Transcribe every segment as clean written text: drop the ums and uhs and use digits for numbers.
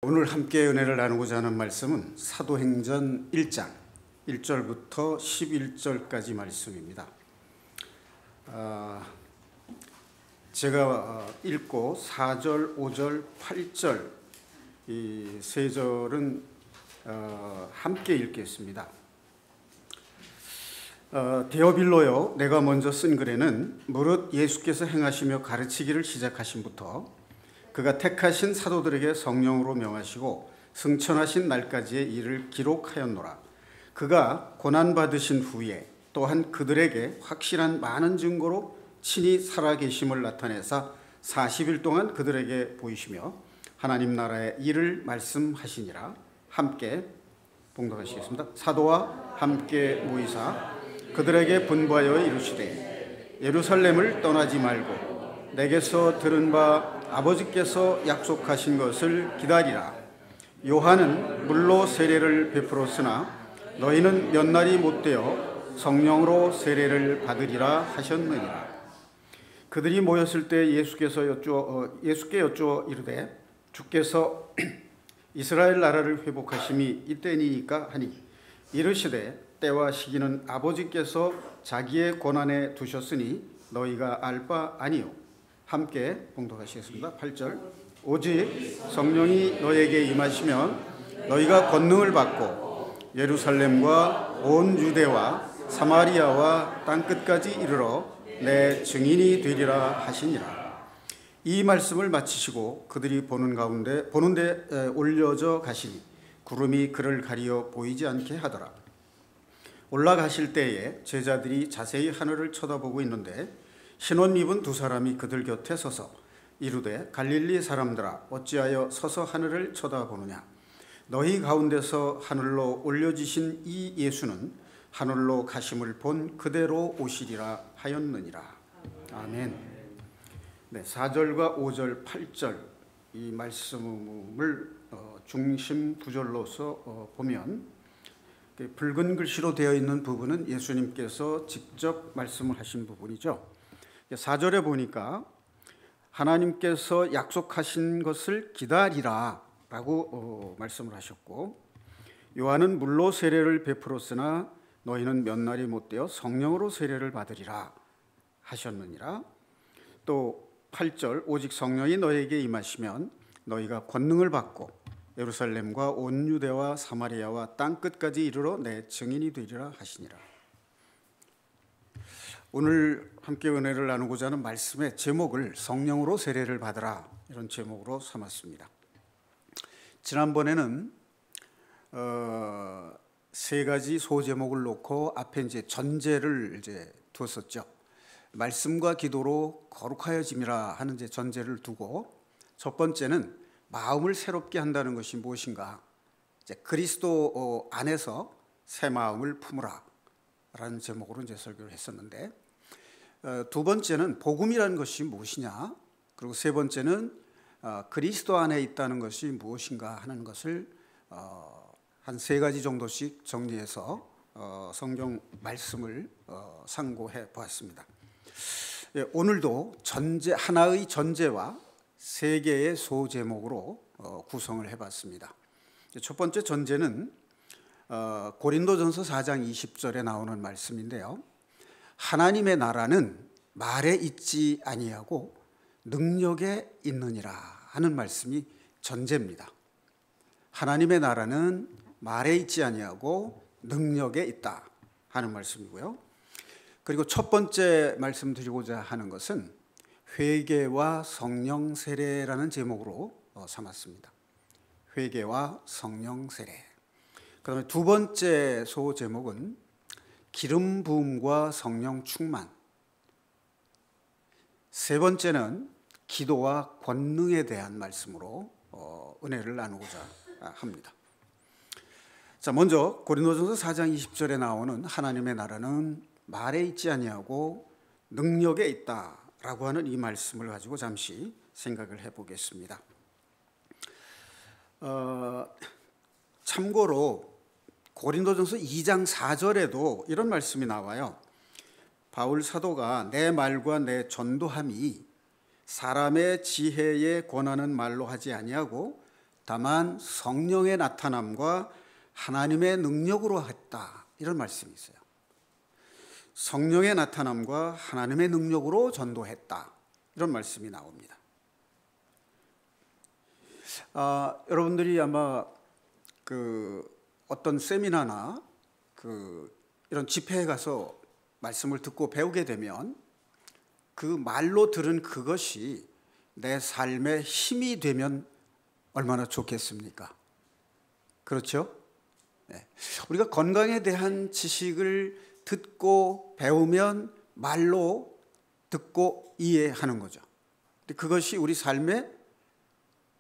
오늘 함께 은혜를 나누고자 하는 말씀은 사도행전 1장 1절부터 11절까지 말씀입니다. 제가 읽고 4절, 5절, 8절 이 세 절은 함께 읽겠습니다. 데오빌로여, 내가 먼저 쓴 글에는 무릇 예수께서 행하시며 가르치기를 시작하심부터 그가 택하신 사도들에게 성령으로 명하시고 승천하신 날까지의 일을 기록하였노라. 그가 고난받으신 후에 또한 그들에게 확실한 많은 증거로 친히 살아계심을 나타내사 40일 동안 그들에게 보이시며 하나님 나라의 일을 말씀하시니라. 함께 봉독하시겠습니다. 사도와 함께 모이사 그들에게 분부하여 이르시되 예루살렘을 떠나지 말고 내게서 들은 바 아버지께서 약속하신 것을 기다리라. 요한은 물로 세례를 베풀었으나 너희는 몇 날이 못되어 성령으로 세례를 받으리라 하셨느니라. 그들이 모였을 때 예수께 여쭈어 이르되 주께서 이스라엘 나라를 회복하심이 이때니이까 하니 이르시되 때와 시기는 아버지께서 자기의 권한에 두셨으니 너희가 알 바 아니요. 함께 봉독하시겠습니다. 8절. 오직 성령이 너에게 임하시면 너희가 권능을 받고 예루살렘과 온 유대와 사마리아와 땅끝까지 이르러 내 증인이 되리라 하시니라. 이 말씀을 마치시고 그들이 보는데 올려져 가시니 구름이 그를 가리어 보이지 않게 하더라. 올라가실 때에 제자들이 자세히 하늘을 쳐다보고 있는데 흰옷 입은 두 사람이 그들 곁에 서서 이르되 갈릴리 사람들아 어찌하여 서서 하늘을 쳐다보느냐. 너희 가운데서 하늘로 올려지신 이 예수는 하늘로 가심을 본 그대로 오시리라 하였느니라. 아멘. 네, 4절과 5절, 8절 이 말씀을 중심 구절로서 보면 붉은 글씨로 되어 있는 부분은 예수님께서 직접 말씀을 하신 부분이죠. 4절에 보니까 하나님께서 약속하신 것을 기다리라 라고 말씀을 하셨고, 요한은 물로 세례를 베풀었으나 너희는 몇 날이 못되어 성령으로 세례를 받으리라 하셨느니라. 또 8절, 오직 성령이 너에게 임하시면 너희가 권능을 받고 예루살렘과 온 유대와 사마리아와 땅끝까지 이르러 내 증인이 되리라 하시니라. 오늘 함께 은혜를 나누고자 하는 말씀의 제목을 성령으로 세례를 받으라 이런 제목으로 삼았습니다. 지난번에는 세 가지 소제목을 놓고 앞에 이제 전제를 두었었죠. 말씀과 기도로 거룩하여짐이라 하는 이제 전제를 두고, 첫 번째는 마음을 새롭게 한다는 것이 무엇인가, 이제 그리스도 안에서 새 마음을 품으라 라는 제목으로 이제 설교를 했었는데, 두 번째는 복음이라는 것이 무엇이냐, 그리고 세 번째는 그리스도 안에 있다는 것이 무엇인가 하는 것을 한 세 가지 정도씩 정리해서 성경 말씀을 상고해 보았습니다. 오늘도 하나의 전제와 세 개의 소제목으로 구성을 해봤습니다. 첫 번째 전제는 고린도전서 4장 20절에 나오는 말씀인데요. 하나님의 나라는 말에 있지 아니하고 능력에 있느니라 하는 말씀이 전제입니다. 하나님의 나라는 말에 있지 아니하고 능력에 있다 하는 말씀이고요. 그리고 첫 번째 말씀드리고자 하는 것은 회개와 성령 세례라는 제목으로 삼았습니다. 회개와 성령 세례. 그다음에 두 번째 소제목은 기름 부음과 성령 충만. 세 번째는 기도와 권능에 대한 말씀으로 은혜를 나누고자 합니다. 자, 먼저 고린도전서 4장 20절에 나오는 하나님의 나라는 말에 있지 아니하고 능력에 있다라고 하는 이 말씀을 가지고 잠시 생각을 해보겠습니다. 참고로 고린도전서 2장 4절에도 이런 말씀이 나와요. 바울 사도가 내 말과 내 전도함이 사람의 지혜에 권하는 말로 하지 아니하고 다만 성령의 나타남과 하나님의 능력으로 했다. 이런 말씀이 있어요. 성령의 나타남과 하나님의 능력으로 전도했다. 이런 말씀이 나옵니다. 여러분들이 아마 어떤 세미나나 이런 집회에 가서 말씀을 듣고 배우게 되면 그 말로 들은 그것이 내 삶의 힘이 되면 얼마나 좋겠습니까? 그렇죠? 네. 우리가 건강에 대한 지식을 듣고 배우면 말로 듣고 이해하는 거죠. 근데 그것이 우리 삶에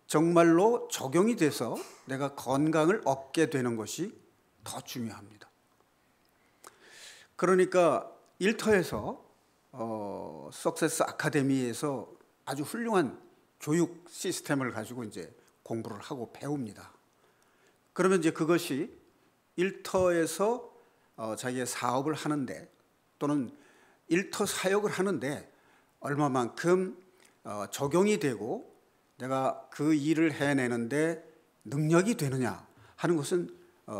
정말로 적용이 돼서 내가 건강을 얻게 되는 것이 더 중요합니다. 그러니까 일터에서 석세스 아카데미에서 아주 훌륭한 교육 시스템을 가지고 이제 공부를 하고 배웁니다. 그러면 이제 그것이 일터에서 자기의 사업을 하는데 또는 일터 사역을 하는데 얼마만큼 적용이 되고 내가 그 일을 해내는데 능력이 되느냐 하는 것은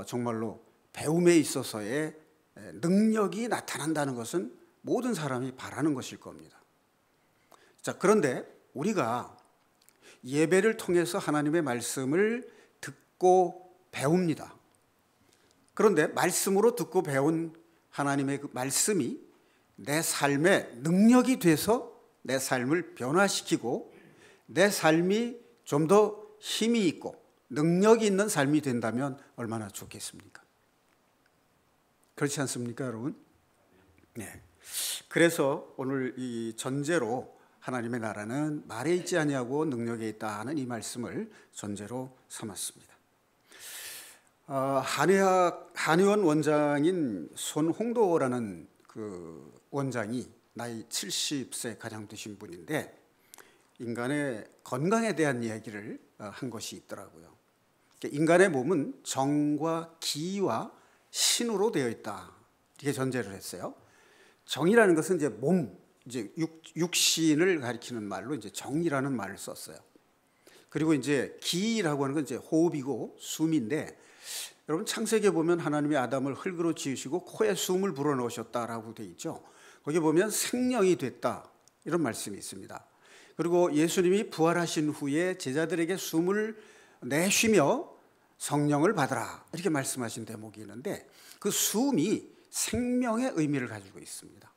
정말로 배움에 있어서의 능력이 나타난다는 것은 모든 사람이 바라는 것일 겁니다. 자, 그런데 우리가 예배를 통해서 하나님의 말씀을 듣고 배웁니다. 그런데 말씀으로 듣고 배운 하나님의 그 말씀이 내 삶에 능력이 돼서 내 삶을 변화시키고 내 삶이 좀 더 힘이 있고 능력이 있는 삶이 된다면 얼마나 좋겠습니까? 그렇지 않습니까, 여러분? 네. 그래서 오늘 이 전제로 하나님의 나라는 말에 있지 아니하고 능력에 있다 하는 이 말씀을 전제로 삼았습니다. 한의원 원장인 손홍도라는 그 원장이 나이 70세 가량 되신 분인데 인간의 건강에 대한 이야기를 한 것이 있더라고요. 인간의 몸은 정과 기와 신으로 되어 있다. 이렇게 전제를 했어요. 정이라는 것은 이제 몸, 이제 육신을 가리키는 말로 이제 정이라는 말을 썼어요. 그리고 이제 기라고 하는 건 이제 호흡이고 숨인데 여러분 창세기에 보면 하나님이 아담을 흙으로 지으시고 코에 숨을 불어넣으셨다라고 되어 있죠. 거기 보면 생명이 됐다 이런 말씀이 있습니다. 그리고 예수님이 부활하신 후에 제자들에게 숨을 내쉬며 성령을 받으라 이렇게 말씀하신 대목이 있는데 그 숨이 생명의 의미를 가지고 있습니다.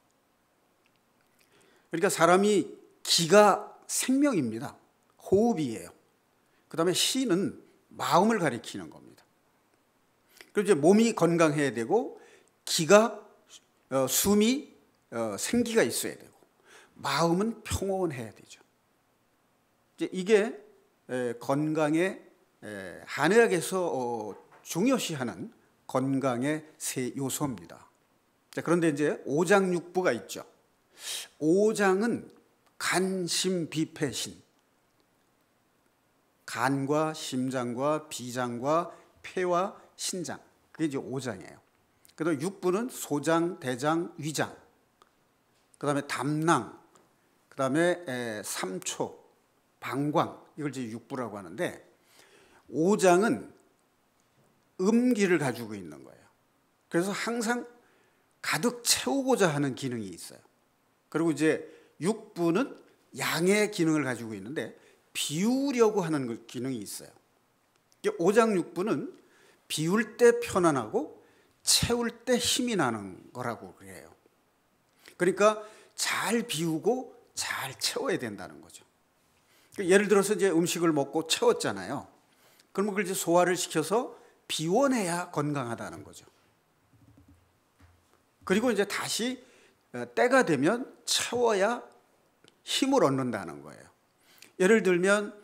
그러니까 사람이 기가 생명입니다. 호흡이에요. 그 다음에 신은 마음을 가리키는 겁니다. 그리고 이제 몸이 건강해야 되고 기가 숨이 생기가 있어야 되고 마음은 평온해야 되죠. 이게 건강의 한의학에서 중요시하는 건강의 세 요소입니다. 그런데 이제 오장육부가 있죠. 오장은 간심비폐신, 간과 심장과 비장과 폐와 신장, 그게 이제 오장이에요. 그다음에 육부는 소장, 대장, 위장, 그다음에 담낭, 그다음에 삼초, 방광, 이걸 이제 육부라고 하는데 오장은 음기를 가지고 있는 거예요. 그래서 항상 가득 채우고자 하는 기능이 있어요. 그리고 이제 육부는 양의 기능을 가지고 있는데 비우려고 하는 기능이 있어요. 오장육부는 비울 때 편안하고 채울 때 힘이 나는 거라고 그래요. 그러니까 잘 비우고 잘 채워야 된다는 거죠. 예를 들어서 이제 음식을 먹고 채웠잖아요. 그러면 그걸 이제 소화를 시켜서 비워내야 건강하다는 거죠. 그리고 이제 다시 때가 되면 채워야 힘을 얻는다는 거예요. 예를 들면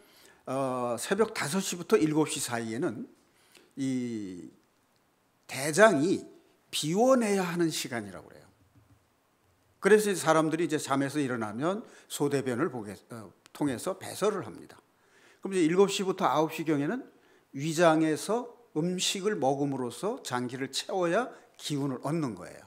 새벽 5시부터 7시 사이에는 이 대장이 비워내야 하는 시간이라고 그래요. 그래서 사람들이 이제 잠에서 일어나면 소대변을 통해서 배설을 합니다. 그럼 이제 7시부터 9시경에는 위장에서 음식을 먹음으로써 장기를 채워야 기운을 얻는 거예요.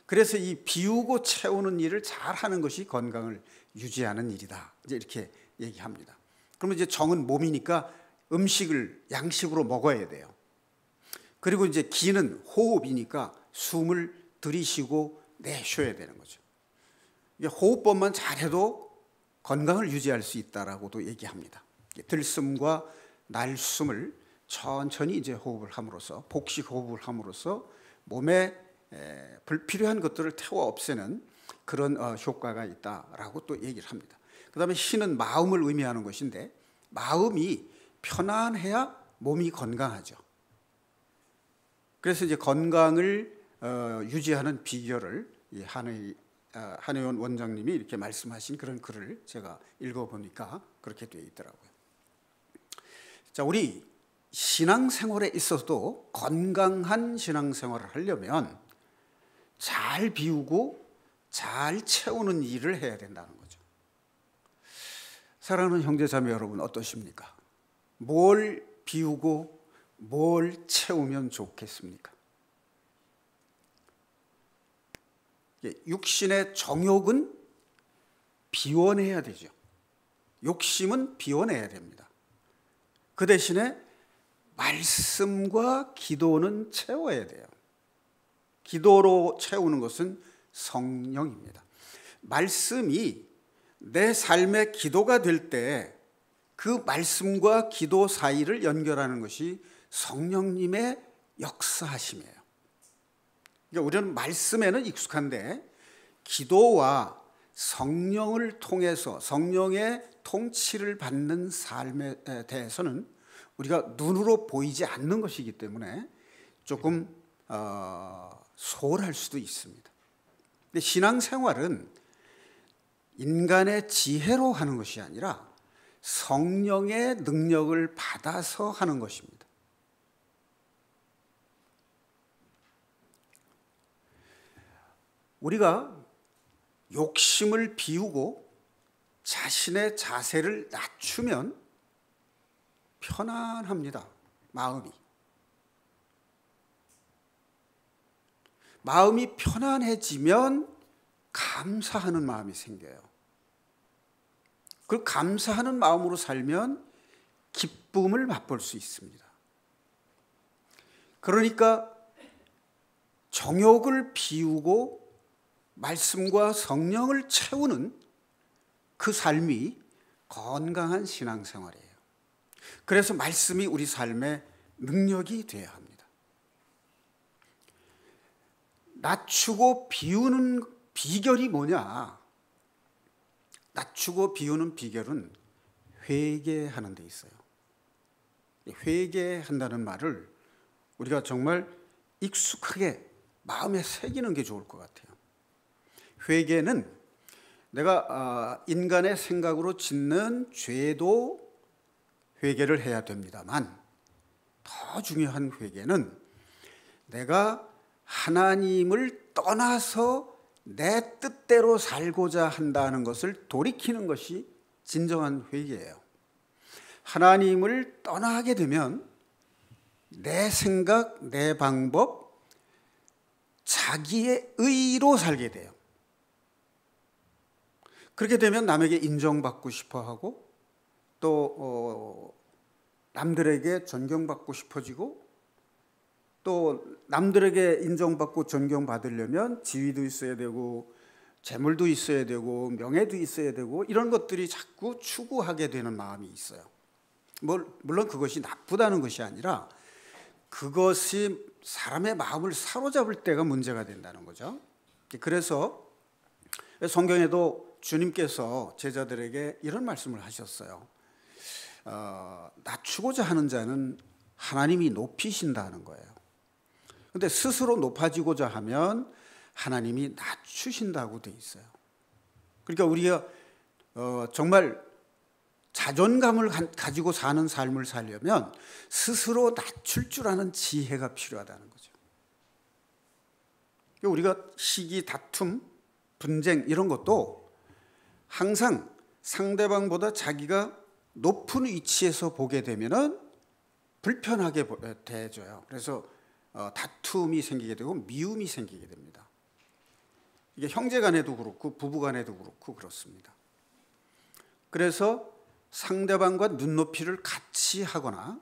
그래서 이 비우고 채우는 일을 잘 하는 것이 건강을 유지하는 일이다. 이제 이렇게 얘기합니다. 그러면 이제 정은 몸이니까 음식을 양식으로 먹어야 돼요. 그리고 이제 기는 호흡이니까 숨을 들이쉬고 내쉬어야 되는 거죠. 이게 호흡법만 잘해도 건강을 유지할 수 있다라고도 얘기합니다. 들숨과 날숨을 천천히 이제 호흡을 함으로써, 복식 호흡을 함으로써 몸에 불필요한 것들을 태워 없애는 그런 효과가 있다라고 또 얘기를 합니다. 그다음에 쉬는 마음을 의미하는 것인데, 마음이 편안해야 몸이 건강하죠. 그래서 이제 건강을 유지하는 비결을 이 한의원 원장님이 이렇게 말씀하신 그런 글을 제가 읽어보니까 그렇게 되어 있더라고요. 자, 우리 신앙생활에 있어서도 건강한 신앙생활을 하려면 잘 비우고 잘 채우는 일을 해야 된다는 거죠. 사랑하는 형제자매 여러분, 어떠십니까? 뭘 비우고 뭘 채우면 좋겠습니까? 육신의 정욕은 비워내야 되죠. 욕심은 비워내야 됩니다. 그 대신에 말씀과 기도는 채워야 돼요. 기도로 채우는 것은 성령입니다. 말씀이 내 삶의 기도가 될 때 그 말씀과 기도 사이를 연결하는 것이 성령님의 역사하심이에요. 그러니까 우리는 말씀에는 익숙한데 기도와 성령을 통해서 성령의 통치를 받는 삶에 대해서는 우리가 눈으로 보이지 않는 것이기 때문에 조금 소홀할 수도 있습니다. 근데 신앙생활은 인간의 지혜로 하는 것이 아니라 성령의 능력을 받아서 하는 것입니다. 우리가 욕심을 비우고 자신의 자세를 낮추면 편안합니다. 마음이 편안해지면 감사하는 마음이 생겨요. 그 감사하는 마음으로 살면 기쁨을 맛볼 수 있습니다. 그러니까 정욕을 비우고 말씀과 성령을 채우는 그 삶이 건강한 신앙생활이에요. 그래서 말씀이 우리 삶의 능력이 되어야 합니다. 낮추고 비우는 비결이 뭐냐? 낮추고 비우는 비결은 회개하는 데 있어요. 회개한다는 말을 우리가 정말 익숙하게 마음에 새기는 게 좋을 것 같아요. 회개는 내가 인간의 생각으로 짓는 죄도 회개를 해야 됩니다만, 더 중요한 회개는 내가 하나님을 떠나서 내 뜻대로 살고자 한다는 것을 돌이키는 것이 진정한 회개예요. 하나님을 떠나게 되면 내 생각, 내 방법, 자기의 의로 살게 돼요. 그렇게 되면 남에게 인정받고 싶어하고 또 남들에게 존경받고 싶어지고, 또 남들에게 인정받고 존경받으려면 지위도 있어야 되고 재물도 있어야 되고 명예도 있어야 되고, 이런 것들이 자꾸 추구하게 되는 마음이 있어요. 물론 그것이 나쁘다는 것이 아니라 그것이 사람의 마음을 사로잡을 때가 문제가 된다는 거죠. 그래서 성경에도 주님께서 제자들에게 이런 말씀을 하셨어요. 낮추고자 하는 자는 하나님이 높이신다는 거예요. 그런데 스스로 높아지고자 하면 하나님이 낮추신다고 돼 있어요. 그러니까 우리가 정말 자존감을 가지고 사는 삶을 살려면 스스로 낮출 줄 아는 지혜가 필요하다는 거죠. 우리가 시기, 다툼, 분쟁 이런 것도 항상 상대방보다 자기가 높은 위치에서 보게 되면은 불편하게 대해줘요. 그래서 다툼이 생기게 되고 미움이 생기게 됩니다. 이게 형제 간에도 그렇고 부부 간에도 그렇고 그렇습니다. 그래서 상대방과 눈높이를 같이 하거나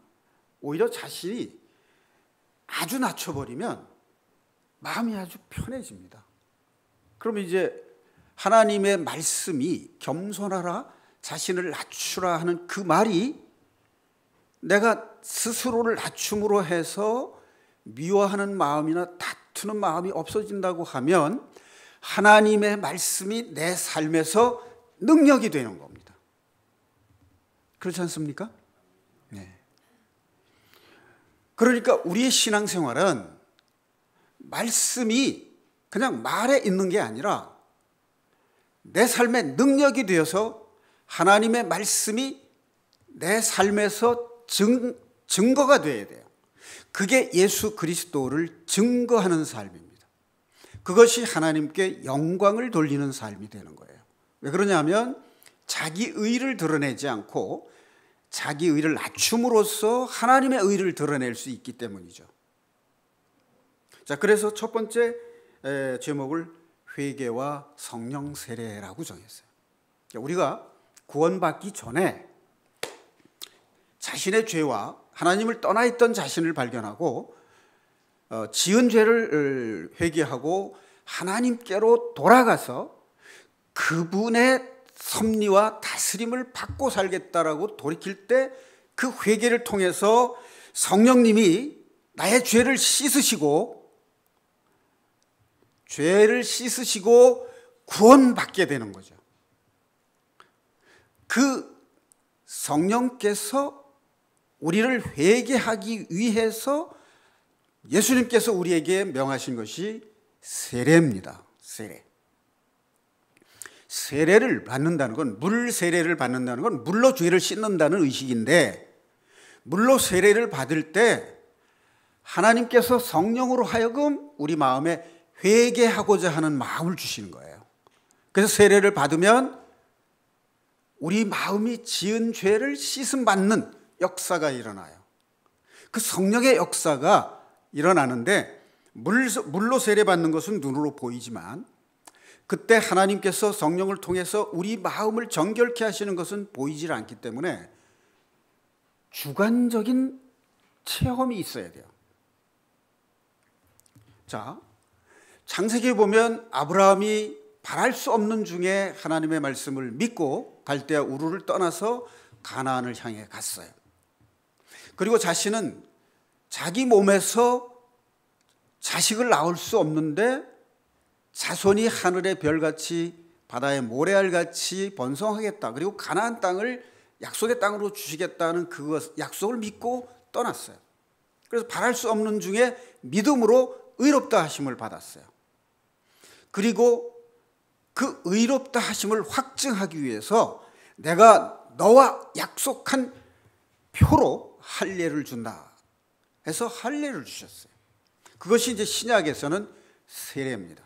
오히려 자신이 아주 낮춰버리면 마음이 아주 편해집니다. 그럼 이제 하나님의 말씀이 겸손하라, 자신을 낮추라 하는 그 말이 내가 스스로를 낮춤으로 해서 미워하는 마음이나 다투는 마음이 없어진다고 하면 하나님의 말씀이 내 삶에서 능력이 되는 겁니다. 그렇지 않습니까? 네. 그러니까 우리의 신앙생활은 말씀이 그냥 말에 있는 게 아니라 내 삶의 능력이 되어서 하나님의 말씀이 내 삶에서 증거가 되어야 돼요. 그게 예수 그리스도를 증거하는 삶입니다. 그것이 하나님께 영광을 돌리는 삶이 되는 거예요. 왜 그러냐면 자기 의를 드러내지 않고 자기 의를 낮춤으로써 하나님의 의를 드러낼 수 있기 때문이죠. 자, 그래서 첫 번째 제목을 회개와 성령 세례라고 정했어요. 우리가 구원받기 전에 자신의 죄와 하나님을 떠나 있던 자신을 발견하고 지은 죄를 회개하고 하나님께로 돌아가서 그분의 섭리와 다스림을 받고 살겠다라고 돌이킬 때 그 회개를 통해서 성령님이 나의 죄를 씻으시고 구원받게 되는 거죠. 그 성령께서 우리를 회개하기 위해서 예수님께서 우리에게 명하신 것이 세례입니다. 세례. 세례를 받는다는 건, 물 세례를 받는다는 건 물로 죄를 씻는다는 의식인데, 물로 세례를 받을 때 하나님께서 성령으로 하여금 우리 마음에 회개하고자 하는 마음을 주시는 거예요. 그래서 세례를 받으면 우리 마음이 지은 죄를 씻음받는 역사가 일어나요. 그 성령의 역사가 일어나는데 물로 세례받는 것은 눈으로 보이지만 그때 하나님께서 성령을 통해서 우리 마음을 정결케 하시는 것은 보이질 않기 때문에 주관적인 체험이 있어야 돼요. 자, 창세기에 보면 아브라함이 바랄 수 없는 중에 하나님의 말씀을 믿고 갈대아 우르를 떠나서 가나안을 향해 갔어요. 그리고 자신은 자기 몸에서 자식을 낳을 수 없는데 자손이 하늘의 별같이 바다의 모래알같이 번성하겠다. 그리고 가나안 땅을 약속의 땅으로 주시겠다는 그 약속을 믿고 떠났어요. 그래서 바랄 수 없는 중에 믿음으로 의롭다 하심을 받았어요. 그리고 그 의롭다 하심을 확증하기 위해서 내가 너와 약속한 표로 할례를 준다 해서 할례를 주셨어요. 그것이 이제 신약에서는 세례입니다.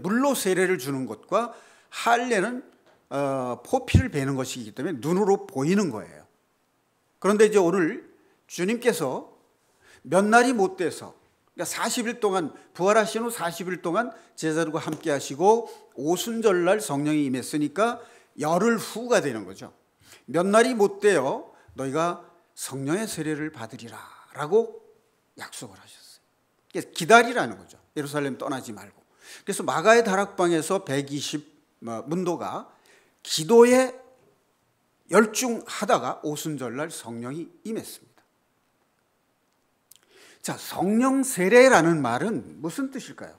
물로 세례를 주는 것과 할례는 포피를 베는 것이기 때문에 눈으로 보이는 거예요. 그런데 이제 오늘 주님께서 몇 날이 못 돼서, 그러니까 40일 동안, 부활하신 후 40일 동안 제자들과 함께 하시고 오순절날 성령이 임했으니까 열흘 후가 되는 거죠. 몇 날이 못 돼요. 너희가 성령의 세례를 받으리라 라고 약속을 하셨어요. 그래서 기다리라는 거죠. 예루살렘 떠나지 말고. 그래서 마가의 다락방에서 120 문도가 기도에 열중하다가 오순절날 성령이 임했습니다. 자, 성령 세례라는 말은 무슨 뜻일까요?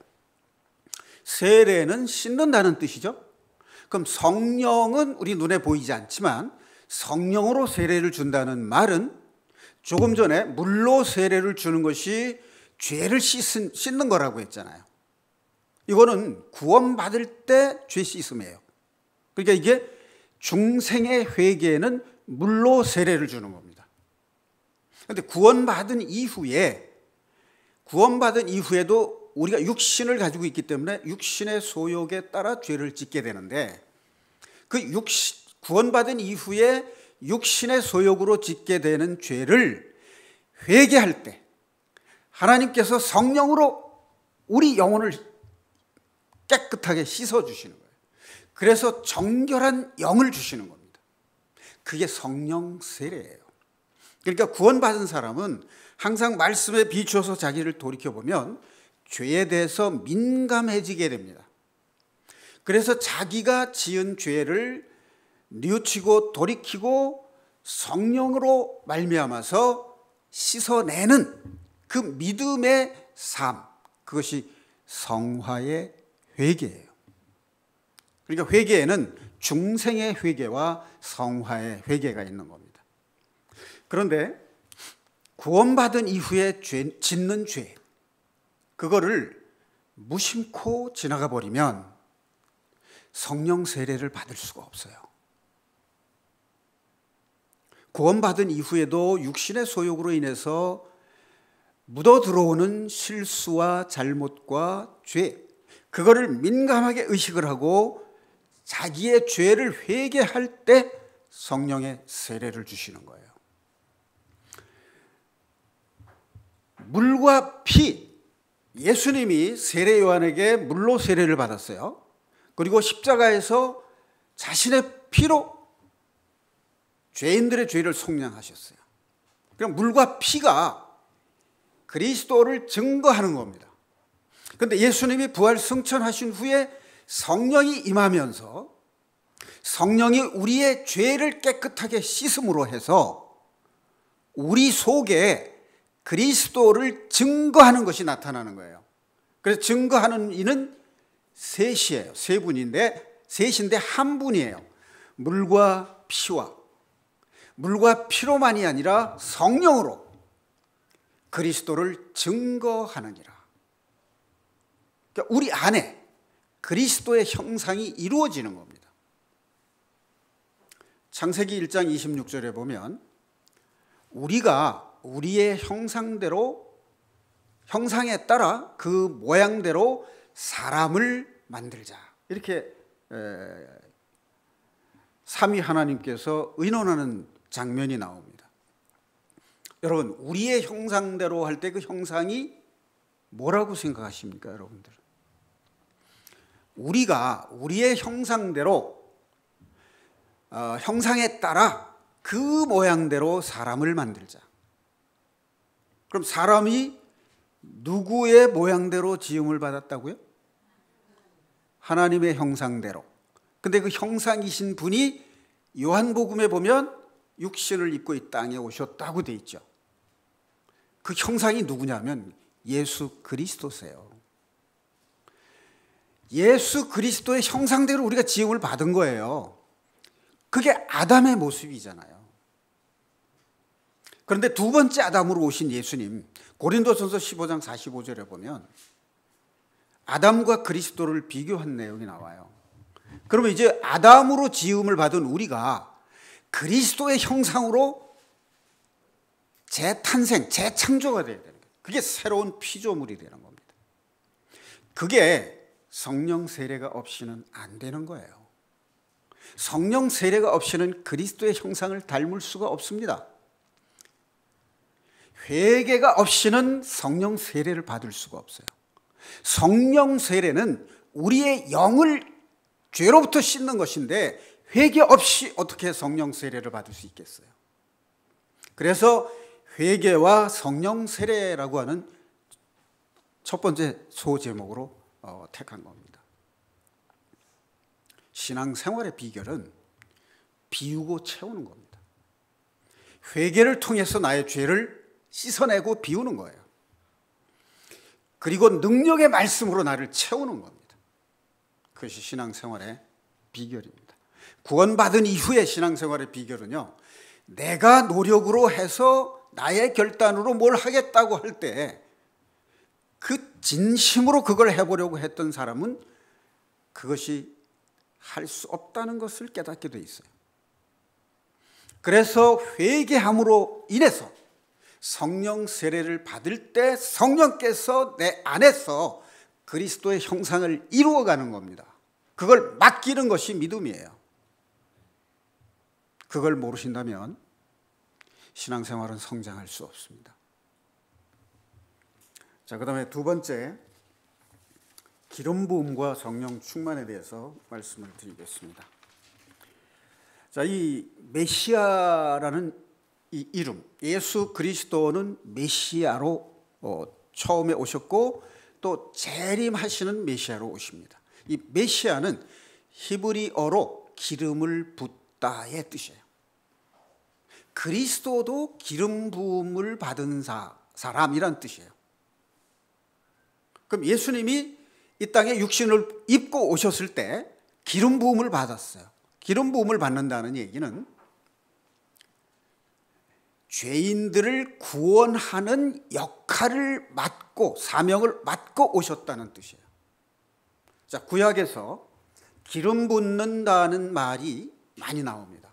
세례는 씻는다는 뜻이죠. 그럼 성령은 우리 눈에 보이지 않지만 성령으로 세례를 준다는 말은 조금 전에 물로 세례를 주는 것이 죄를 씻는 거라고 했잖아요. 이거는 구원받을 때 죄 씻음이에요. 그러니까 이게 중생의 회개는 물로 세례를 주는 겁니다. 그런데 구원받은 이후에도 우리가 육신을 가지고 있기 때문에 육신의 소욕에 따라 죄를 짓게 되는데 구원받은 이후에 육신의 소욕으로 짓게 되는 죄를 회개할 때 하나님께서 성령으로 우리 영혼을 깨끗하게 씻어주시는 거예요. 그래서 정결한 영을 주시는 겁니다. 그게 성령 세례예요. 그러니까 구원받은 사람은 항상 말씀에 비추어서 자기를 돌이켜보면 죄에 대해서 민감해지게 됩니다. 그래서 자기가 지은 죄를 뉘우치고 돌이키고 성령으로 말미암아서 씻어내는 그 믿음의 삶, 그것이 성화의 회개예요. 그러니까 회개에는 중생의 회개와 성화의 회개가 있는 겁니다. 그런데 구원받은 이후에 짓는 죄, 그거를 무심코 지나가 버리면 성령 세례를 받을 수가 없어요. 구원받은 이후에도 육신의 소욕으로 인해서 묻어 들어오는 실수와 잘못과 죄, 그거를 민감하게 의식을 하고 자기의 죄를 회개할 때 성령의 세례를 주시는 거예요. 물과 피, 예수님이 세례 요한에게 물로 세례를 받았어요. 그리고 십자가에서 자신의 피로 죄인들의 죄를 속량하셨어요. 그럼 물과 피가 그리스도를 증거하는 겁니다. 그런데 예수님이 부활 승천하신 후에 성령이 임하면서 성령이 우리의 죄를 깨끗하게 씻음으로 해서 우리 속에 그리스도를 증거하는 것이 나타나는 거예요. 그래서 증거하는 이는 셋이에요. 세 분인데, 셋인데 한 분이에요. 물과 피로만이 아니라 성령으로 그리스도를 증거하느니라. 그러니까 우리 안에 그리스도의 형상이 이루어지는 겁니다. 창세기 1장 26절에 보면 우리가 우리의 형상에 따라 그 모양대로 사람을 만들자, 이렇게 삼위 하나님께서 의논하는 장면이 나옵니다. 여러분, 우리의 형상대로 할 때 그 형상이 뭐라고 생각하십니까, 여러분들? 우리가 우리의 형상대로 형상에 따라 그 모양대로 사람을 만들자. 그럼 사람이 누구의 모양대로 지음을 받았다고요? 하나님의 형상대로. 근데 그 형상이신 분이 요한복음에 보면 육신을 입고 이 땅에 오셨다고 돼 있죠. 그 형상이 누구냐면 예수 그리스도세요. 예수 그리스도의 형상대로 우리가 지음을 받은 거예요. 그게 아담의 모습이잖아요. 그런데 두 번째 아담으로 오신 예수님, 고린도전서 15장 45절에 보면 아담과 그리스도를 비교한 내용이 나와요. 그러면 이제 아담으로 지음을 받은 우리가 그리스도의 형상으로 재탄생, 재창조가 되어야 되는 거예요. 그게 새로운 피조물이 되는 겁니다. 그게 성령 세례가 없이는 안 되는 거예요. 성령 세례가 없이는 그리스도의 형상을 닮을 수가 없습니다. 회개가 없이는 성령 세례를 받을 수가 없어요. 성령 세례는 우리의 영을 죄로부터 씻는 것인데 회개 없이 어떻게 성령 세례를 받을 수 있겠어요? 그래서 회개와 성령 세례라고 하는 첫 번째 소제목으로 택한 겁니다. 신앙생활의 비결은 비우고 채우는 겁니다. 회개를 통해서 나의 죄를 씻어내고 비우는 거예요. 그리고 능력의 말씀으로 나를 채우는 겁니다. 그것이 신앙생활의 비결입니다. 구원받은 이후의 신앙생활의 비결은요, 내가 노력으로 해서 나의 결단으로 뭘 하겠다고 할 때 그 진심으로 그걸 해보려고 했던 사람은 그것이 할 수 없다는 것을 깨닫게 돼 있어요. 그래서 회개함으로 인해서 성령 세례를 받을 때 성령께서 내 안에서 그리스도의 형상을 이루어가는 겁니다. 그걸 맡기는 것이 믿음이에요. 그걸 모르신다면 신앙생활은 성장할 수 없습니다. 자, 그 다음에 두 번째, 기름 부음과 성령 충만에 대해서 말씀을 드리겠습니다. 자, 이 메시아라는 이 이름, 예수 그리스도는 메시아로 처음에 오셨고 또 재림하시는 메시아로 오십니다. 이 메시아는 히브리어로 기름을 붓다의 뜻이에요. 그리스도도 기름 부음을 받은 사람이란 뜻이에요. 그럼 예수님이 이 땅에 육신을 입고 오셨을 때 기름 부음을 받았어요. 기름 부음을 받는다는 얘기는 죄인들을 구원하는 역할을 맡고 사명을 맡고 오셨다는 뜻이에요. 자, 구약에서 기름 붓는다는 말이 많이 나옵니다.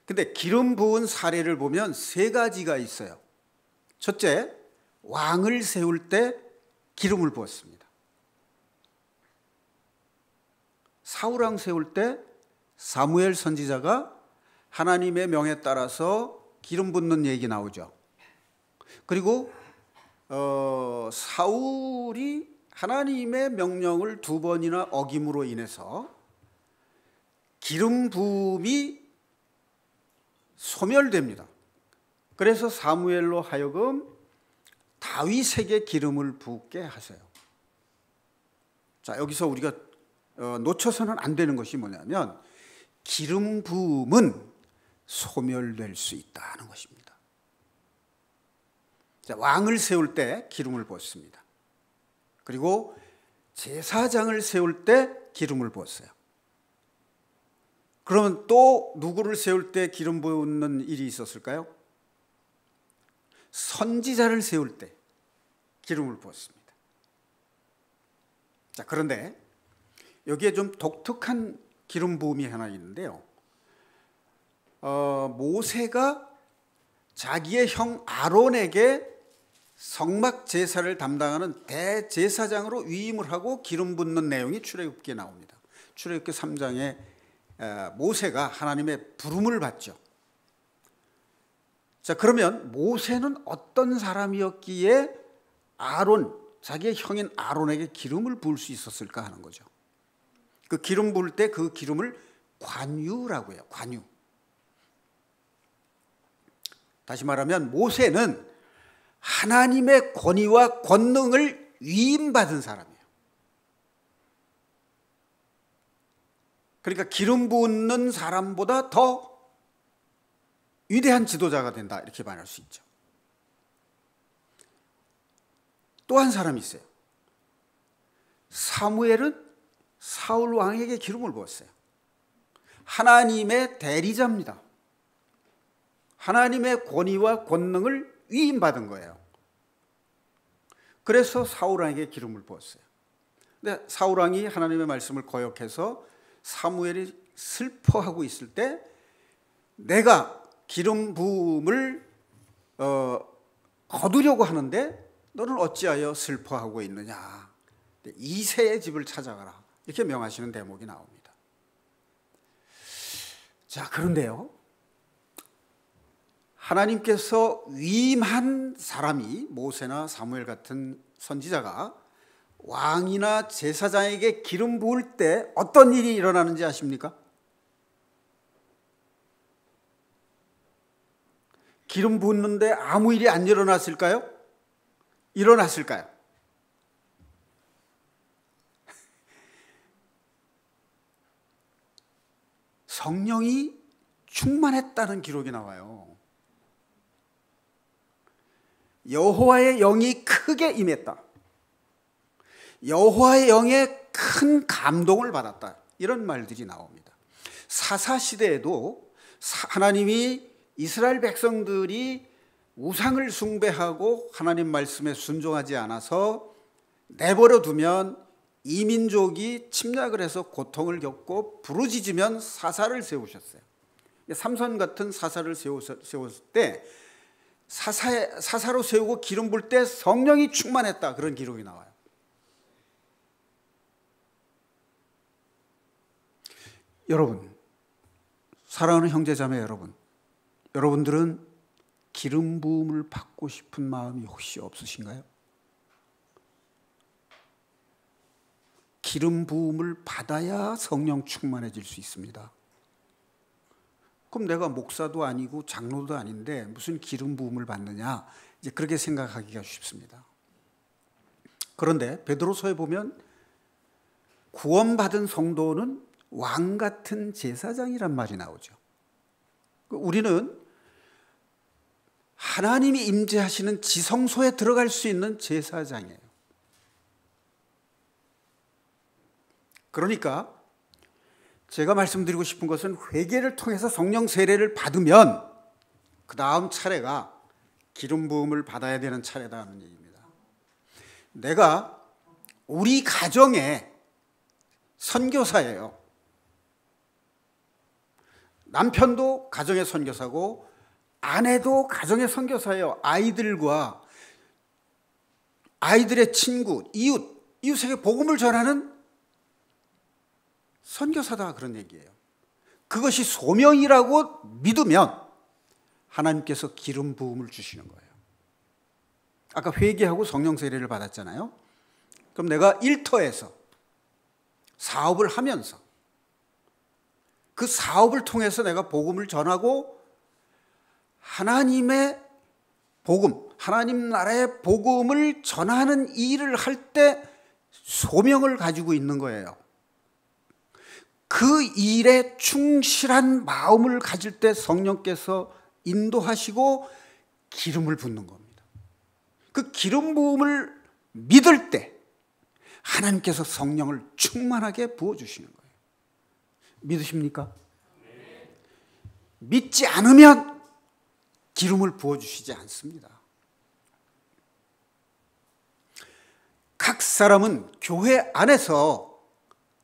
근데 기름 부은 사례를 보면 세 가지가 있어요. 첫째, 왕을 세울 때 기름을 부었습니다. 사울왕 세울 때 사무엘 선지자가 하나님의 명에 따라서 기름 붓는 얘기 나오죠. 그리고 사울이 하나님의 명령을 2번이나 어김으로 인해서 기름 부음이 소멸됩니다. 그래서 사무엘로 하여금 다윗에게 기름을 붓게 하세요. 자, 여기서 우리가 놓쳐서는 안 되는 것이 뭐냐면 기름 부음은 소멸될 수 있다는 것입니다. 자, 왕을 세울 때 기름을 부었습니다. 그리고 제사장을 세울 때 기름을 부었어요. 그러면 또 누구를 세울 때 기름 부는 일이 있었을까요? 선지자를 세울 때 기름을 부었습니다. 자, 그런데 여기에 좀 독특한 기름 부음이 하나 있는데요. 모세가 자기의 형 아론에게 성막 제사를 담당하는 대제사장으로 위임을 하고 기름 붓는 내용이 출애굽기에 나옵니다. 출애굽기 3장에 모세가 하나님의 부름을 받죠. 자, 그러면 모세는 어떤 사람이었기에 자기의 형인 아론에게 기름을 부을 수 있었을까 하는 거죠. 그 기름 부을 때 그 기름을 관유라고 해요. 관유. 다시 말하면 모세는 하나님의 권위와 권능을 위임받은 사람이에요. 그러니까 기름 붓는 사람보다 더 위대한 지도자가 된다, 이렇게 말할 수 있죠. 또 한 사람이 있어요. 사무엘은 사울 왕에게 기름을 부었어요. 하나님의 대리자입니다. 하나님의 권위와 권능을 위임받은 거예요. 그래서 사울 왕에게 기름을 부었어요. 근데 사울 왕이 하나님의 말씀을 거역해서 사무엘이 슬퍼하고 있을 때 내가 기름 부음을 거두려고 하는데 너는 어찌하여 슬퍼하고 있느냐. 이새의 집을 찾아가라. 이렇게 명하시는 대목이 나옵니다. 자, 그런데요, 하나님께서 위임한 사람이 모세나 사무엘 같은 선지자가 왕이나 제사장에게 기름 부을 때 어떤 일이 일어나는지 아십니까? 기름 붓는데 아무 일이 안 일어났을까요? 일어났을까요? 성령이 충만했다는 기록이 나와요. 여호와의 영이 크게 임했다. 여호와의 영에 큰 감동을 받았다. 이런 말들이 나옵니다. 사사시대에도 하나님이 이스라엘 백성들이 우상을 숭배하고 하나님 말씀에 순종하지 않아서 내버려 두면 이민족이 침략을 해서 고통을 겪고 부르짖으면 사사를 세우셨어요. 삼손 같은 사사를 세웠을 때 사사로 세우고 기름 부을 때 성령이 충만했다, 그런 기록이 나와요. 여러분, 사랑하는 형제자매 여러분, 여러분들은 기름 부음을 받고 싶은 마음이 혹시 없으신가요? 기름 부음을 받아야 성령 충만해질 수 있습니다. 그럼 내가 목사도 아니고 장로도 아닌데 무슨 기름 부음을 받느냐, 이제 그렇게 생각하기가 쉽습니다. 그런데 베드로서에 보면 구원받은 성도는 왕 같은 제사장이란 말이 나오죠. 우리는 하나님이 임재하시는 지성소에 들어갈 수 있는 제사장이에요. 그러니까 제가 말씀드리고 싶은 것은 회개를 통해서 성령 세례를 받으면 그 다음 차례가 기름 부음을 받아야 되는 차례다는 얘기입니다. 내가 우리 가정의 선교사예요. 남편도 가정의 선교사고 아내도 가정의 선교사예요. 아이들과 아이들의 친구, 이웃에게 복음을 전하는 선교사다, 그런 얘기예요. 그것이 소명이라고 믿으면 하나님께서 기름 부음을 주시는 거예요. 아까 회개하고 성령 세례를 받았잖아요. 그럼 내가 일터에서 사업을 하면서 그 사업을 통해서 내가 복음을 전하고 하나님의 복음, 하나님 나라의 복음을 전하는 일을 할 때 소명을 가지고 있는 거예요. 그 일에 충실한 마음을 가질 때 성령께서 인도하시고 기름을 붓는 겁니다. 그 기름 부음을 믿을 때 하나님께서 성령을 충만하게 부어주시는 거예요. 믿으십니까? 믿지 않으면 기름을 부어주시지 않습니다. 각 사람은 교회 안에서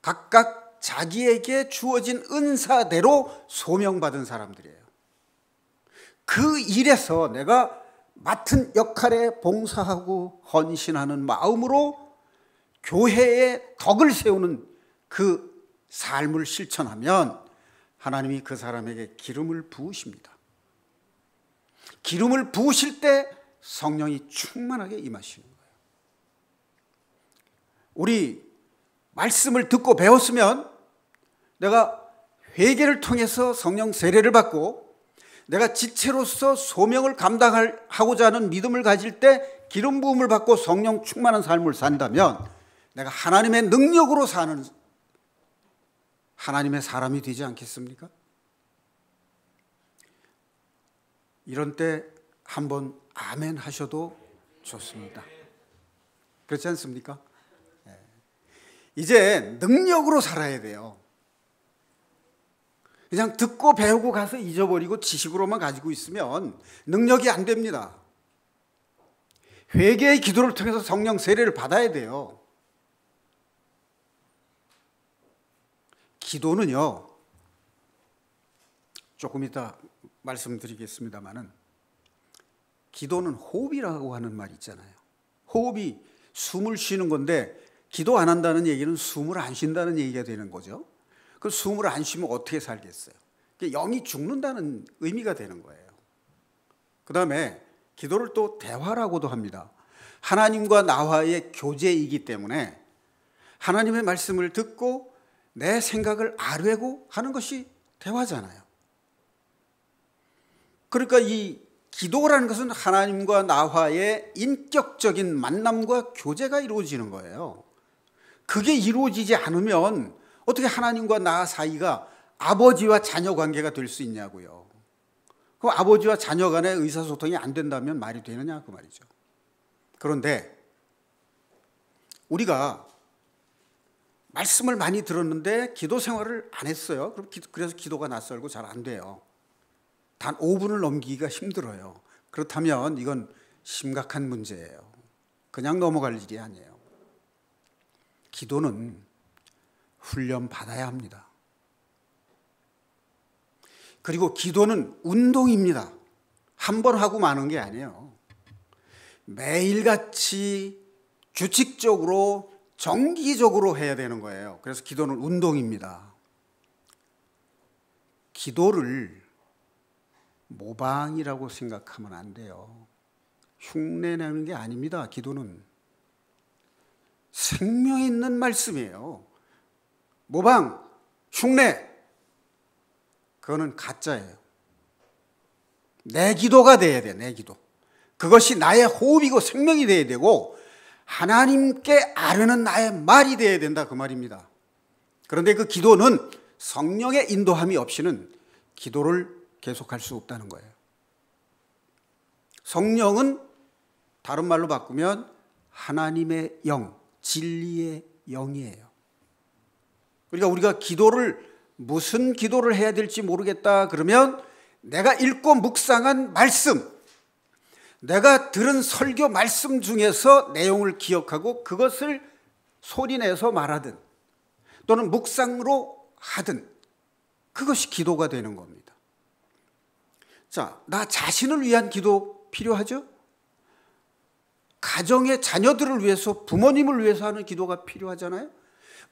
각각 자기에게 주어진 은사대로 소명받은 사람들이에요. 그 일에서 내가 맡은 역할에 봉사하고 헌신하는 마음으로 교회의 덕을 세우는 그 삶을 실천하면 하나님이 그 사람에게 기름을 부으십니다. 기름을 부으실 때 성령이 충만하게 임하시는 거예요. 우리 말씀을 듣고 배웠으면 내가 회개를 통해서 성령 세례를 받고 내가 지체로서 소명을 감당하고자 하는 믿음을 가질 때 기름 부음을 받고 성령 충만한 삶을 산다면 내가 하나님의 능력으로 사는 하나님의 사람이 되지 않겠습니까? 이런 때 한번 아멘 하셔도 좋습니다. 그렇지 않습니까? 이제 능력으로 살아야 돼요. 그냥 듣고 배우고 가서 잊어버리고 지식으로만 가지고 있으면 능력이 안 됩니다. 회개의 기도를 통해서 성령 세례를 받아야 돼요. 기도는요, 조금 이따 말씀드리겠습니다마는 기도는 호흡이라고 하는 말이 있잖아요. 호흡이 숨을 쉬는 건데 기도 안 한다는 얘기는 숨을 안 쉰다는 얘기가 되는 거죠. 그 숨을 안 쉬면 어떻게 살겠어요? 영이 죽는다는 의미가 되는 거예요. 그 다음에 기도를 또 대화라고도 합니다. 하나님과 나와의 교제이기 때문에 하나님의 말씀을 듣고 내 생각을 아뢰고 하는 것이 대화잖아요. 그러니까 이 기도라는 것은 하나님과 나와의 인격적인 만남과 교제가 이루어지는 거예요. 그게 이루어지지 않으면 어떻게 하나님과 나 사이가 아버지와 자녀 관계가 될 수 있냐고요. 그럼 아버지와 자녀 간의 의사소통이 안 된다면 말이 되느냐 그 말이죠. 그런데 우리가 말씀을 많이 들었는데 기도 생활을 안 했어요. 그래서 기도가 낯설고 잘 안 돼요. 단 5분을 넘기기가 힘들어요. 그렇다면 이건 심각한 문제예요. 그냥 넘어갈 일이 아니에요. 기도는 훈련 받아야 합니다. 그리고 기도는 운동입니다. 한 번 하고 마는 게 아니에요. 매일같이 규칙적으로 정기적으로 해야 되는 거예요. 그래서 기도는 운동입니다. 기도를 모방이라고 생각하면 안 돼요. 흉내내는 게 아닙니다. 기도는 생명 있는 말씀이에요. 모방, 흉내, 그거는 가짜예요. 내 기도가 돼야 돼, 내 기도. 그것이 나의 호흡이고 생명이 돼야 되고 하나님께 아뢰는 나의 말이 돼야 된다, 그 말입니다. 그런데 그 기도는 성령의 인도함이 없이는 기도를 계속할 수 없다는 거예요. 성령은 다른 말로 바꾸면 하나님의 영, 진리의 영이에요. 그러니까 우리가 기도를 무슨 기도를 해야 될지 모르겠다 그러면 내가 읽고 묵상한 말씀, 내가 들은 설교 말씀 중에서 내용을 기억하고 그것을 소리내서 말하든 또는 묵상으로 하든 그것이 기도가 되는 겁니다. 자, 나 자신을 위한 기도 필요하죠? 가정의 자녀들을 위해서, 부모님을 위해서 하는 기도가 필요하잖아요.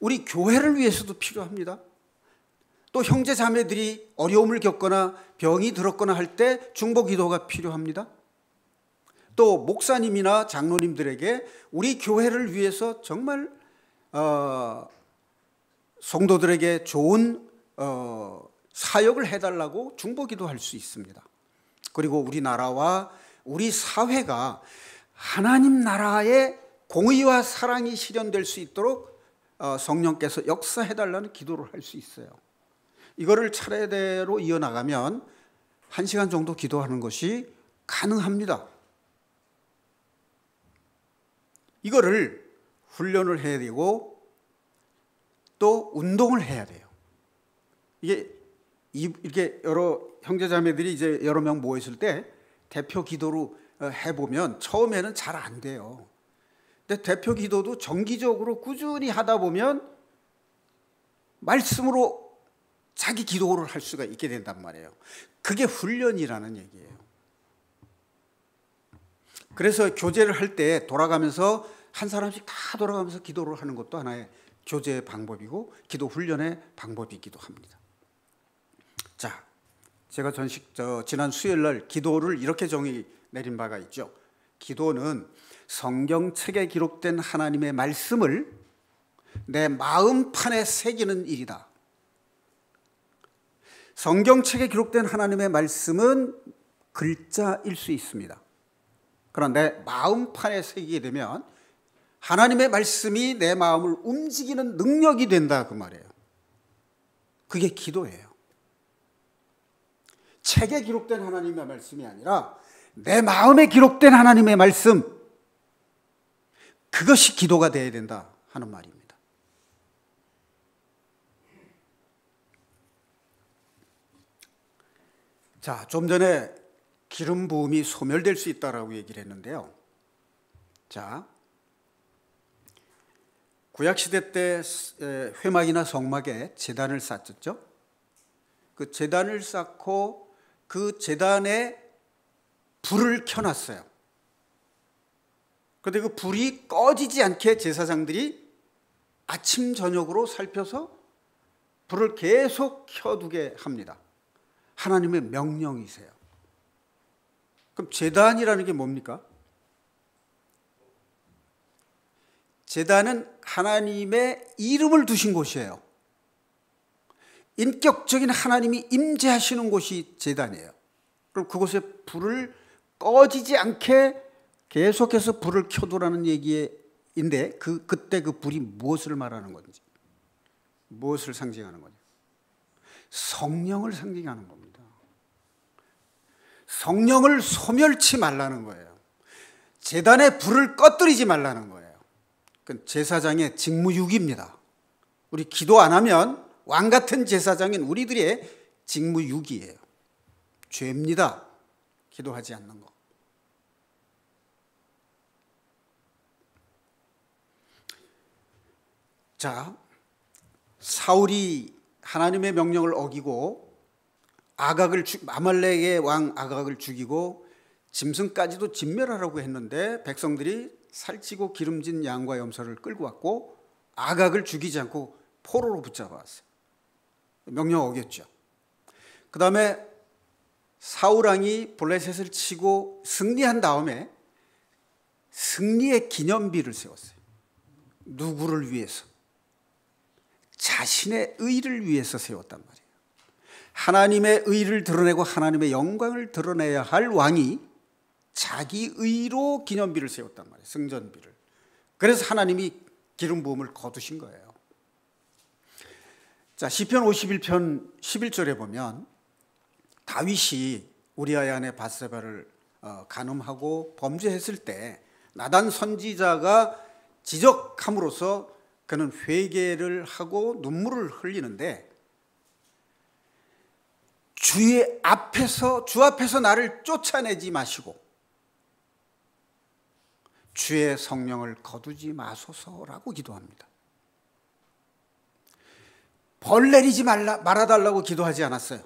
우리 교회를 위해서도 필요합니다. 또 형제 자매들이 어려움을 겪거나 병이 들었거나 할 때 중보 기도가 필요합니다. 또 목사님이나 장로님들에게 우리 교회를 위해서 정말 성도들에게 좋은 사역을 해달라고 중보 기도할 수 있습니다. 그리고 우리나라와 우리 사회가 하나님 나라의 공의와 사랑이 실현될 수 있도록 성령께서 역사해달라는 기도를 할 수 있어요. 이거를 차례대로 이어나가면 1시간 정도 기도하는 것이 가능합니다. 이거를 훈련을 해야 되고 또 운동을 해야 돼요. 이게 여러 형제자매들이 이제 여러 명 모였을 때 대표 기도로 해보면 처음에는 잘 안 돼요. 근데 대표 기도도 정기적으로 꾸준히 하다 보면 말씀으로 자기 기도를 할 수가 있게 된단 말이에요. 그게 훈련이라는 얘기예요. 그래서 교제를 할 때 돌아가면서 한 사람씩 다 돌아가면서 기도를 하는 것도 하나의 교제의 방법이고 기도 훈련의 방법이기도 합니다. 자, 제가 지난 수요일 날 기도를 이렇게 정의 내린 바가 있죠. 기도는 성경책에 기록된 하나님의 말씀을 내 마음판에 새기는 일이다. 성경책에 기록된 하나님의 말씀은 글자일 수 있습니다. 그런데 마음판에 새기게 되면 하나님의 말씀이 내 마음을 움직이는 능력이 된다, 그 말이에요. 그게 기도예요. 책에 기록된 하나님의 말씀이 아니라 내 마음에 기록된 하나님의 말씀, 그것이 기도가 되어야 된다 하는 말입니다. 자, 좀 전에 기름 부음이 소멸될 수 있다라고 얘기를 했는데요. 자, 구약시대 때 회막이나 성막에 제단을 쌓았죠. 그 제단을 쌓고 그 제단에 불을 켜놨어요. 그런데 그 불이 꺼지지 않게 제사장들이 아침 저녁으로 살펴서 불을 계속 켜두게 합니다. 하나님의 명령이세요. 그럼 제단이라는 게 뭡니까? 제단은 하나님의 이름을 두신 곳이에요. 인격적인 하나님이 임재하시는 곳이 제단이에요. 그럼 그곳에 불을 꺼지지 않게 계속해서 불을 켜두라는 얘기인데 그때 그 불이 무엇을 말하는 건지, 무엇을 상징하는 건지? 성령을 상징하는 겁니다. 성령을 소멸치 말라는 거예요. 제단에 불을 꺼뜨리지 말라는 거예요. 그건 제사장의 직무유기입니다. 우리 기도 안 하면 왕 같은 제사장인 우리들의 직무유기예요. 죄입니다. 기도하지 않는 거. 자, 사울이 하나님의 명령을 어기고 아말렉의 왕 아각을 죽이고 짐승까지도 진멸하라고 했는데 백성들이 살찌고 기름진 양과 염소를 끌고 왔고 아각을 죽이지 않고 포로로 붙잡아왔어요. 명령 어겼죠. 그 다음에 사울왕이 블레셋을 치고 승리한 다음에 승리의 기념비를 세웠어요. 누구를 위해서? 자신의 의를 위해서 세웠단 말이에요. 하나님의 의를 드러내고 하나님의 영광을 드러내야 할 왕이 자기 의로 기념비를 세웠단 말이에요. 승전비를. 그래서 하나님이 기름 부음을 거두신 거예요. 자, 시편 51편 11절에 보면 다윗이 우리아의 아내 밧세바를 간음하고 범죄했을 때 나단 선지자가 지적함으로써 그는 회개를 하고 눈물을 흘리는데 주 앞에서 나를 쫓아내지 마시고 주의 성령을 거두지 마소서라고 기도합니다. 벌 내리지 말아달라고 기도하지 않았어요.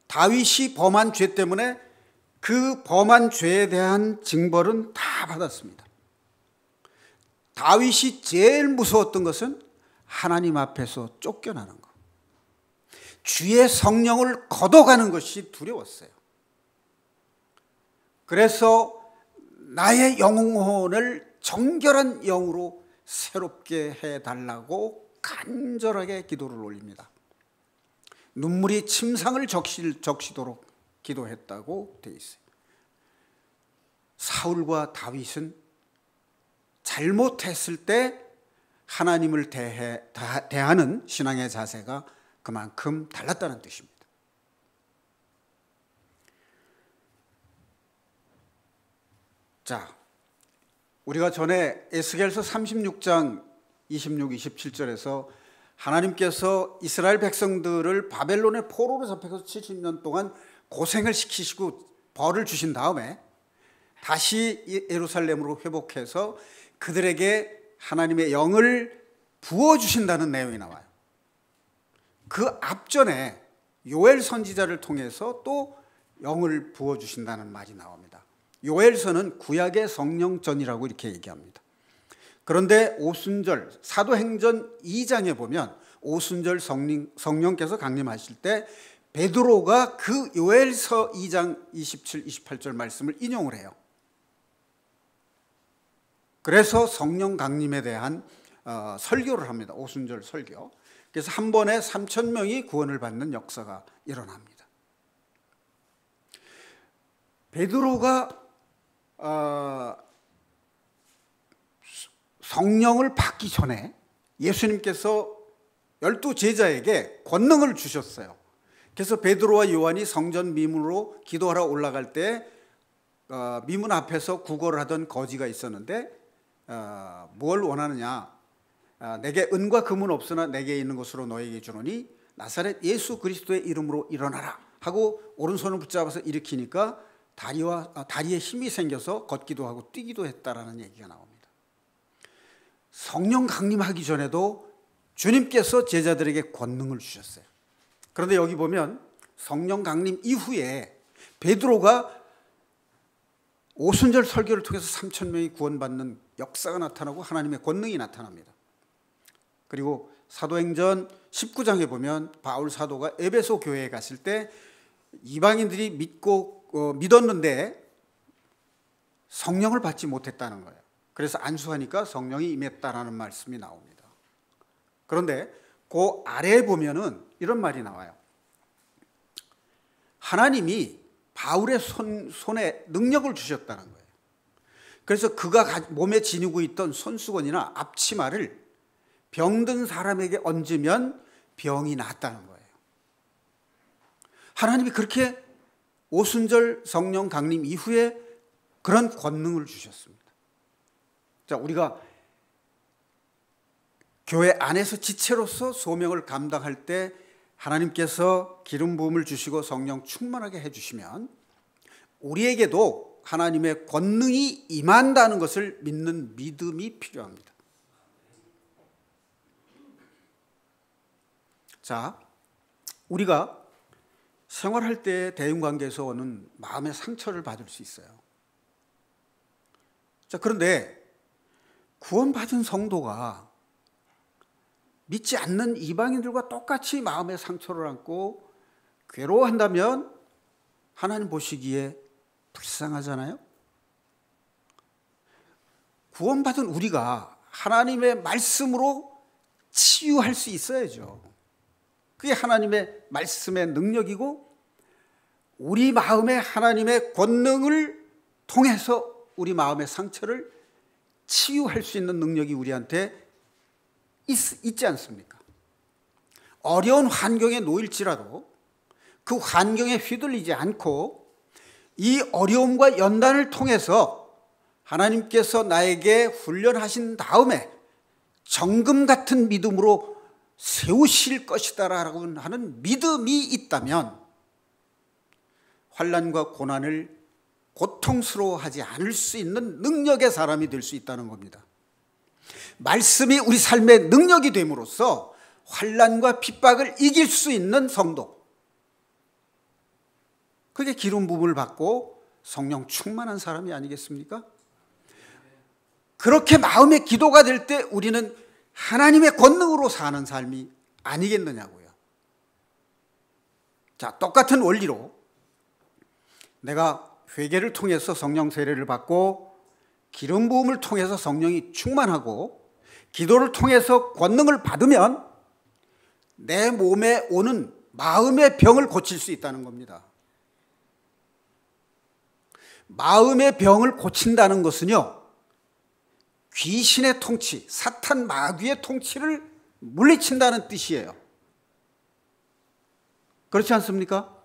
다윗이 범한 죄 때문에 그 범한 죄에 대한 징벌은 다 받았습니다. 다윗이 제일 무서웠던 것은 하나님 앞에서 쫓겨나는 것, 주의 성령을 걷어가는 것이 두려웠어요. 그래서 나의 영혼을 정결한 영으로 새롭게 해달라고 간절하게 기도를 올립니다. 눈물이 침상을 적시도록 기도했다고 되어 있어요. 사울과 다윗은 잘못했을 때 하나님을 대하는 신앙의 자세가 그만큼 달랐다는 뜻입니다. 자, 우리가 전에 에스겔서 36장 26, 27절에서 하나님께서 이스라엘 백성들을 바벨론의 포로로 잡혀서 70년 동안 고생을 시키시고 벌을 주신 다음에 다시 예루살렘으로 회복해서 그들에게 하나님의 영을 부어주신다는 내용이 나와요. 그 앞전에 요엘 선지자를 통해서 또 영을 부어주신다는 말이 나옵니다. 요엘서는 구약의 성령전이라고 이렇게 얘기합니다. 그런데 오순절 사도행전 2장에 보면 오순절 성령께서 강림하실 때 베드로가 그 요엘서 2장 27, 28절 말씀을 인용을 해요. 그래서 성령 강림에 대한 설교를 합니다. 오순절 설교. 그래서 한 번에 3,000명이 구원을 받는 역사가 일어납니다. 베드로가 성령을 받기 전에 예수님께서 12 제자에게 권능을 주셨어요. 그래서 베드로와 요한이 성전 미문으로 기도하러 올라갈 때 미문 앞에서 구걸을 하던 거지가 있었는데 뭘 원하느냐, 내게 은과 금은 없으나 내게 있는 것으로 너에게 주노니 나사렛 예수 그리스도의 이름으로 일어나라 하고 오른손을 붙잡아서 일으키니까 다리에 힘이 생겨서 걷기도 하고 뛰기도 했다라는 얘기가 나옵니다. 성령 강림하기 전에도 주님께서 제자들에게 권능을 주셨어요. 그런데 여기 보면 성령 강림 이후에 베드로가 오순절 설교를 통해서 3,000명이 구원받는 역사가 나타나고 하나님의 권능이 나타납니다. 그리고 사도행전 19장에 보면 바울 사도가 에베소 교회에 갔을 때 이방인들이 믿었는데 성령을 받지 못했다는 거예요. 그래서 안수하니까 성령이 임했다라는 말씀이 나옵니다. 그런데 그 아래에 보면은 이런 말이 나와요. 하나님이 바울의 손에 능력을 주셨다는 거예요. 그래서 그가 몸에 지니고 있던 손수건이나 앞치마를 병든 사람에게 얹으면 병이 낫다는 거예요. 하나님이 그렇게 오순절 성령 강림 이후에 그런 권능을 주셨습니다. 자, 우리가 교회 안에서 지체로서 소명을 감당할 때 하나님께서 기름 부음을 주시고 성령 충만하게 해주시면 우리에게도 하나님의 권능이 임한다는 것을 믿는 믿음이 필요합니다. 자, 우리가 생활할 때 대인관계에서 오는 마음의 상처를 받을 수 있어요. 자, 그런데 구원받은 성도가 믿지 않는 이방인들과 똑같이 마음의 상처를 안고 괴로워한다면 하나님 보시기에 불쌍하잖아요. 구원받은 우리가 하나님의 말씀으로 치유할 수 있어야죠. 그게 하나님의 말씀의 능력이고 우리 마음에 하나님의 권능을 통해서 우리 마음의 상처를 치유할 수 있는 능력이 우리한테 있지 않습니까? 어려운 환경에 놓일지라도 그 환경에 휘둘리지 않고 이 어려움과 연단을 통해서 하나님께서 나에게 훈련하신 다음에 정금 같은 믿음으로 세우실 것이다라고 하는 믿음이 있다면 환난과 고난을 고통스러워하지 않을 수 있는 능력의 사람이 될 수 있다는 겁니다. 말씀이 우리 삶의 능력이 됨으로써 환난과 핍박을 이길 수 있는 성도, 그게 기름 부음을 받고 성령 충만한 사람이 아니겠습니까? 그렇게 마음의 기도가 될 때 우리는 하나님의 권능으로 사는 삶이 아니겠느냐고요. 자, 똑같은 원리로 내가 회개를 통해서 성령 세례를 받고 기름 부음을 통해서 성령이 충만하고 기도를 통해서 권능을 받으면 내 몸에 오는 마음의 병을 고칠 수 있다는 겁니다. 마음의 병을 고친다는 것은요, 귀신의 통치, 사탄 마귀의 통치를 물리친다는 뜻이에요. 그렇지 않습니까?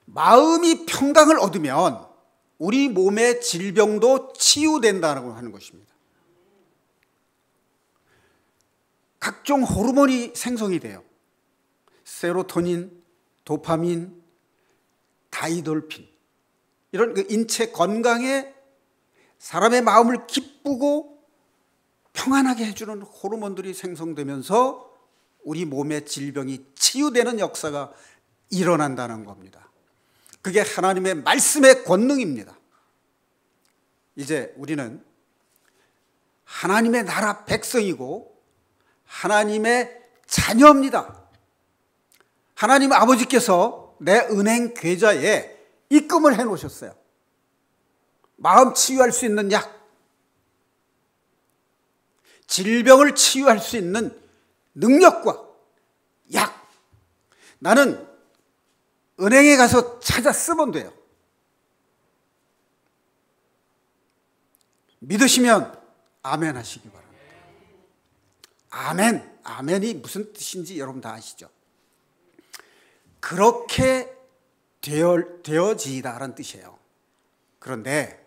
마음이 평강을 얻으면 우리 몸의 질병도 치유된다고 하는 것입니다. 각종 호르몬이 생성이 돼요. 세로토닌, 도파민, 다이돌핀, 이런 그 인체 건강에 사람의 마음을 기쁘고 평안하게 해주는 호르몬들이 생성되면서 우리 몸의 질병이 치유되는 역사가 일어난다는 겁니다. 그게 하나님의 말씀의 권능입니다. 이제 우리는 하나님의 나라 백성이고 하나님의 자녀입니다. 하나님 아버지께서 내 은행 계좌에 입금을 해 놓으셨어요. 마음 치유할 수 있는 약, 질병을 치유할 수 있는 능력과 약, 나는 은행에 가서 찾아 쓰면 돼요. 믿으시면 아멘 하시기 바랍니다. 아멘, 아멘이 무슨 뜻인지 여러분 다 아시죠? 그렇게 되어지다라는 뜻이에요. 그런데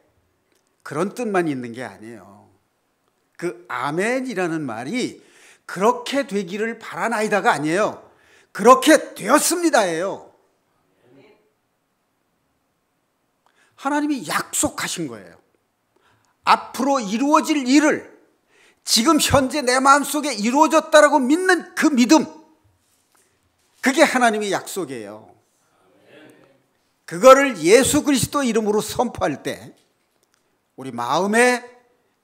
그런 뜻만 있는 게 아니에요. 그 아멘이라는 말이 그렇게 되기를 바라나이다가 아니에요. 그렇게 되었습니다예요. 하나님이 약속하신 거예요. 앞으로 이루어질 일을 지금 현재 내 마음속에 이루어졌다라고 믿는 그 믿음, 그게 하나님의 약속이에요. 그거를 예수 그리스도 이름으로 선포할 때 우리 마음의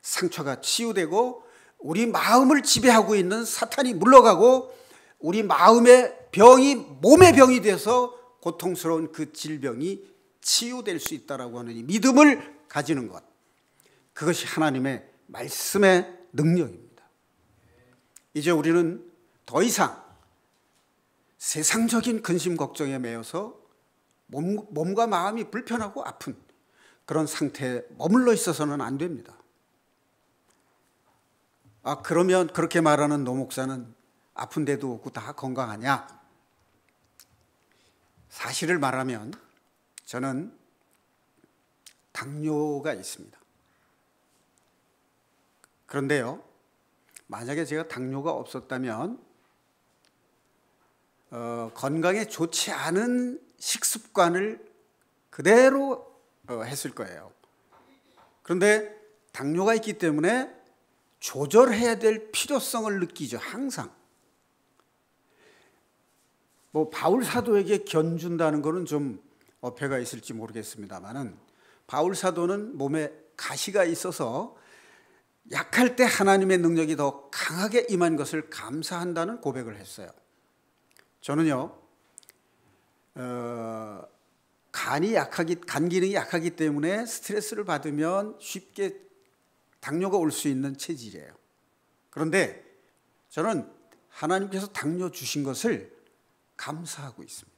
상처가 치유되고 우리 마음을 지배하고 있는 사탄이 물러가고 우리 마음의 병이 몸의 병이 돼서 고통스러운 그 질병이 치유될 수 있다라고 하는 이 믿음을 가지는 것, 그것이 하나님의 말씀의 능력입니다. 이제 우리는 더 이상 세상적인 근심 걱정에 매여서 몸과 마음이 불편하고 아픈 그런 상태에 머물러 있어서는 안 됩니다. 그러면 그렇게 말하는 노 목사는 아픈 데도 없고 다 건강하냐? 사실을 말하면 저는 당뇨가 있습니다. 그런데요, 만약에 제가 당뇨가 없었다면 건강에 좋지 않은 식습관을 그대로 했을 거예요. 그런데 당뇨가 있기 때문에 조절해야 될 필요성을 느끼죠. 항상. 바울 사도에게 견준다는 것은 좀 어폐가 있을지 모르겠습니다만은, 바울 사도는 몸에 가시가 있어서 약할 때 하나님의 능력이 더 강하게 임한 것을 감사한다는 고백을 했어요. 저는요, 간 기능이 약하기 때문에 스트레스를 받으면 쉽게 당뇨가 올 수 있는 체질이에요. 그런데 저는 하나님께서 당뇨 주신 것을 감사하고 있습니다.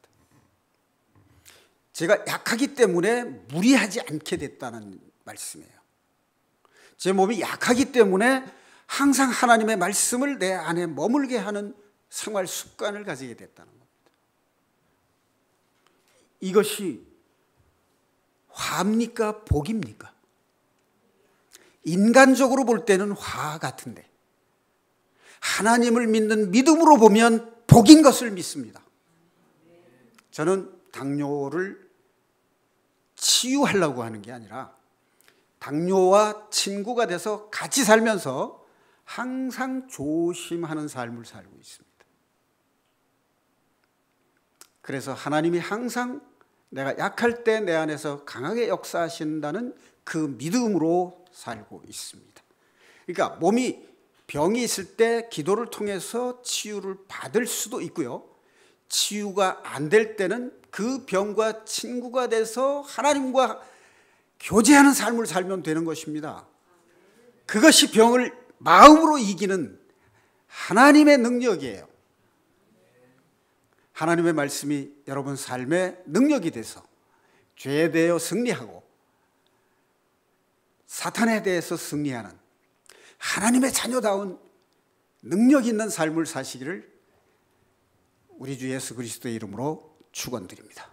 제가 약하기 때문에 무리하지 않게 됐다는 말씀이에요. 제 몸이 약하기 때문에 항상 하나님의 말씀을 내 안에 머물게 하는 생활 습관을 가지게 됐다는 겁니다. 이것이 화입니까? 복입니까? 인간적으로 볼 때는 화 같은데 하나님을 믿는 믿음으로 보면 복인 것을 믿습니다. 저는 당뇨를 치유하려고 하는 게 아니라 당뇨와 친구가 돼서 같이 살면서 항상 조심하는 삶을 살고 있습니다. 그래서 하나님이 항상 내가 약할 때 내 안에서 강하게 역사하신다는 그 믿음으로 살고 있습니다. 그러니까 몸이 병이 있을 때 기도를 통해서 치유를 받을 수도 있고요. 치유가 안 될 때는 그 병과 친구가 돼서 하나님과 교제하는 삶을 살면 되는 것입니다. 그것이 병을 마음으로 이기는 하나님의 능력이에요. 하나님의 말씀이 여러분 삶의 능력이 돼서 죄에 대해 승리하고 사탄에 대해서 승리하는 하나님의 자녀다운 능력 있는 삶을 사시기를 우리 주 예수 그리스도의 이름으로 축원드립니다.